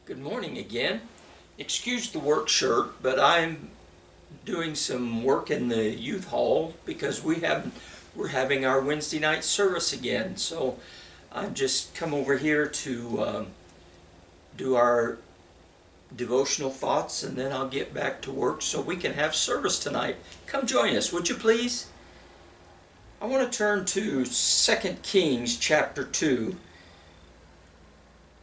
Good morning again. Excuse the work shirt, but I'm doing some work in the youth hall because we're having our Wednesday night service again. So I've just come over here to do our devotional thoughts, and then I'll get back to work so we can have service tonight. Come join us, would you please? I want to turn to 2 Kings chapter 2.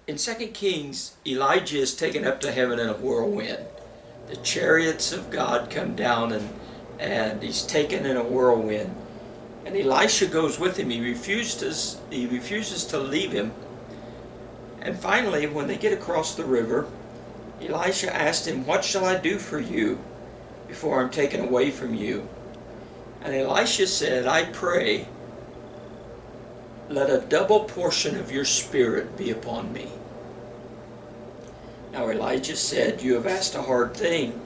In 2 Kings, Elijah is taken up to heaven in a whirlwind. The chariots of God come down and he's taken in a whirlwind. And Elisha goes with him. He refuses to leave him. And finally, when they get across the river, Elisha asked him, "What shall I do for you before I'm taken away from you?" And Elisha said, "I pray, let a double portion of your spirit be upon me." Now Elijah said, "You have asked a hard thing.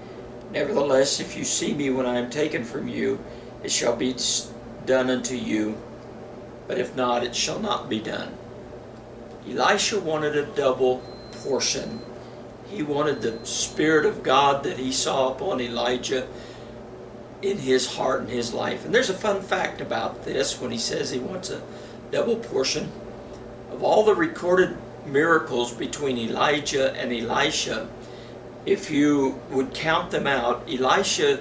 Nevertheless, if you see me when I am taken from you, it shall be done unto you. But if not, it shall not be done." Elisha wanted a double portion. He wanted the Spirit of God that he saw upon Elijah in his heart and his life. And there's a fun fact about this when he says he wants a double portion. Of all the recorded miracles between Elijah and Elisha, if you would count them out, Elisha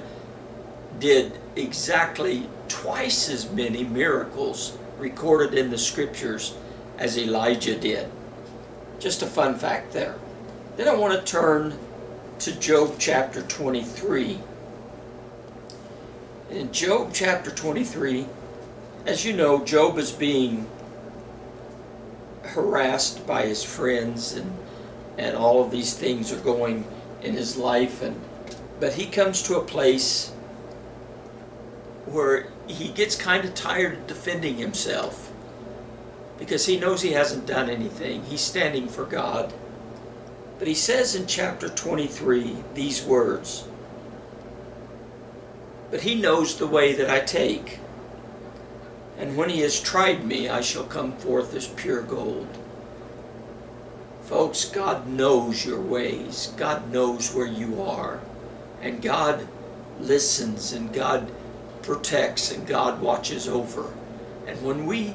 did exactly twice as many miracles recorded in the scriptures as Elijah did. Just a fun fact there. Then I want to turn to Job chapter 23. In Job chapter 23, as you know, Job is being harassed by his friends, and all of these things are going in his life, but he comes to a place where he gets kind of tired of defending himself because he knows he hasn't done anything. He's standing for God. But he says in chapter 23 these words, "But he knows the way that I take. And when he has tried me, I shall come forth as pure gold." Folks, God knows your ways. God knows where you are. And God listens, and God protects, and God watches over. And when we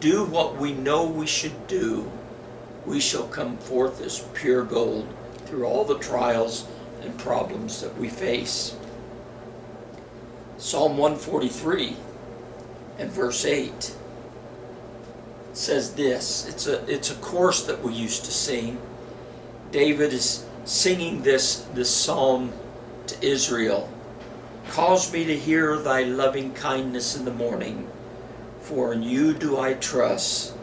do what we know we should do, we shall come forth as pure gold through all the trials and problems that we face. Psalm 143 and verse 8 says this. It's a chorus that we used to sing. David is singing this psalm to Israel. "Cause me to hear thy loving kindness in the morning, for in you do I trust.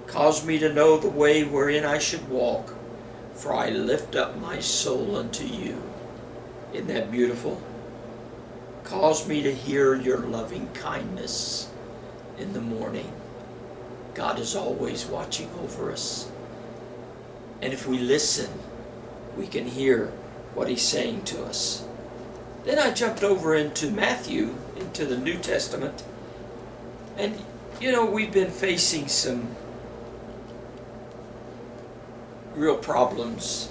Cause me to know the way wherein I should walk, for I lift up my soul unto you." Isn't that beautiful? Cause me to hear your loving kindness in the morning. God is always watching over us. And if we listen, we can hear what he's saying to us. Then I jumped over into Matthew, into the New Testament. And, you know, we've been facing some real problems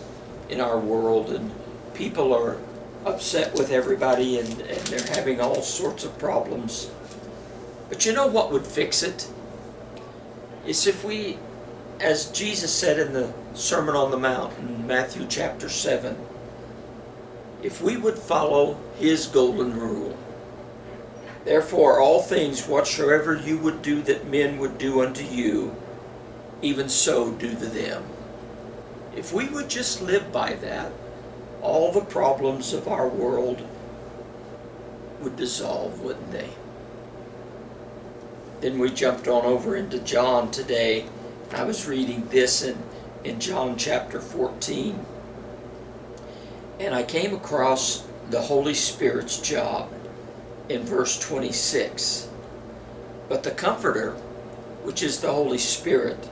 in our world, and people are upset with everybody, and they're having all sorts of problems. But you know what would fix it? It's if we, as Jesus said in the Sermon on the Mount in Matthew chapter 7, if we would follow his golden rule. "Therefore all things whatsoever you would do that men would do unto you, even so do to them." If we would just live by that, all the problems of our world would dissolve, wouldn't they? Then we jumped on over into John today. I was reading this in John chapter 14. And I came across the Holy Spirit's job in verse 26. "But the Comforter, which is the Holy Spirit,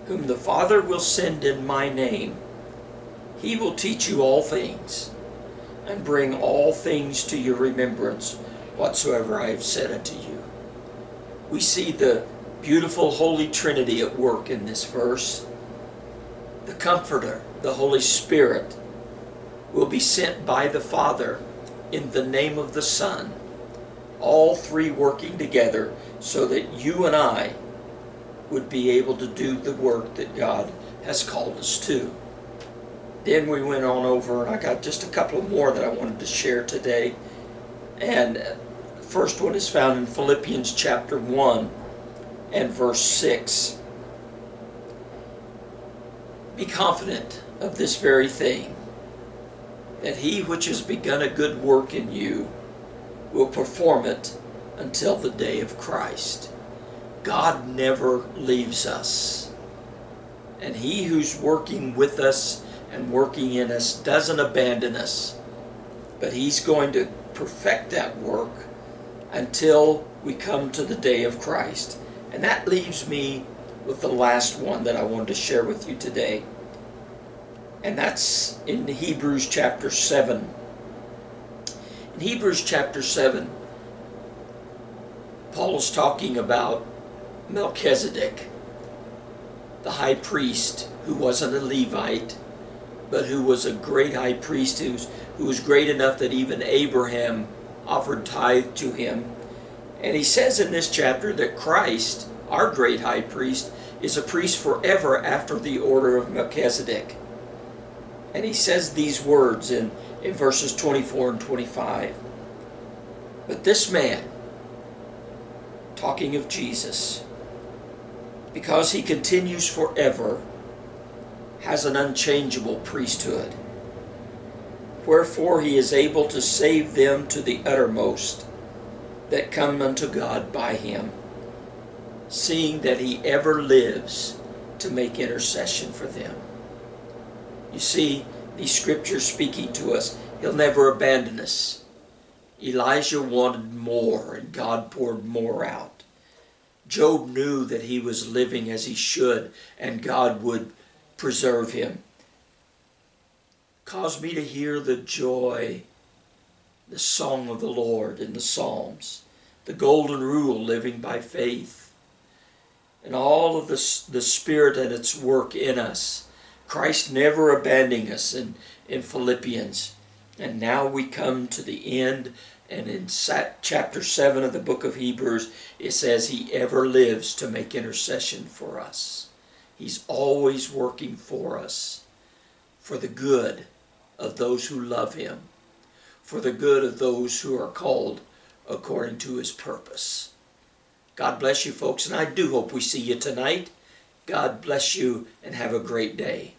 whom the Father will send in my name, he will teach you all things, and bring all things to your remembrance, whatsoever I have said unto you." We see the beautiful Holy Trinity at work in this verse. The Comforter, the Holy Spirit, will be sent by the Father in the name of the Son, all three working together so that you and I would be able to do the work that God has called us to. Then we went on over, and I got just a couple more that I wanted to share today. And the first one is found in Philippians chapter 1 and verse 6. Be confident of this very thing, that he which has begun a good work in you will perform it until the day of Christ. God never leaves us. And he who's working with us and working in us doesn't abandon us. But he's going to perfect that work until we come to the day of Christ. And that leaves me with the last one that I wanted to share with you today. And that's in Hebrews chapter 7. In Hebrews chapter 7, Paul is talking about Melchizedek, the high priest who wasn't a Levite, but who was a great high priest who was great enough that even Abraham offered tithe to him. And he says in this chapter that Christ, our great high priest, is a priest forever after the order of Melchizedek. And he says these words in verses 24 and 25. But this man, talking of Jesus, because he continues forever, has an unchangeable priesthood. Wherefore he is able to save them to the uttermost that come unto God by him, seeing that he ever lives to make intercession for them. You see, these scriptures speaking to us, he'll never abandon us. Elijah wanted more, and God poured more out. Job knew that he was living as he should, and God would preserve him. Cause me to hear the joy, the song of the Lord in the Psalms, the golden rule, living by faith, and all of the Spirit and its work in us. Christ never abandoning us in Philippians. And now we come to the end, and in chapter 7 of the book of Hebrews, it says he ever lives to make intercession for us. He's always working for us, for the good of those who love him, for the good of those who are called according to his purpose. God bless you, folks, and I do hope we see you tonight. God bless you, and have a great day.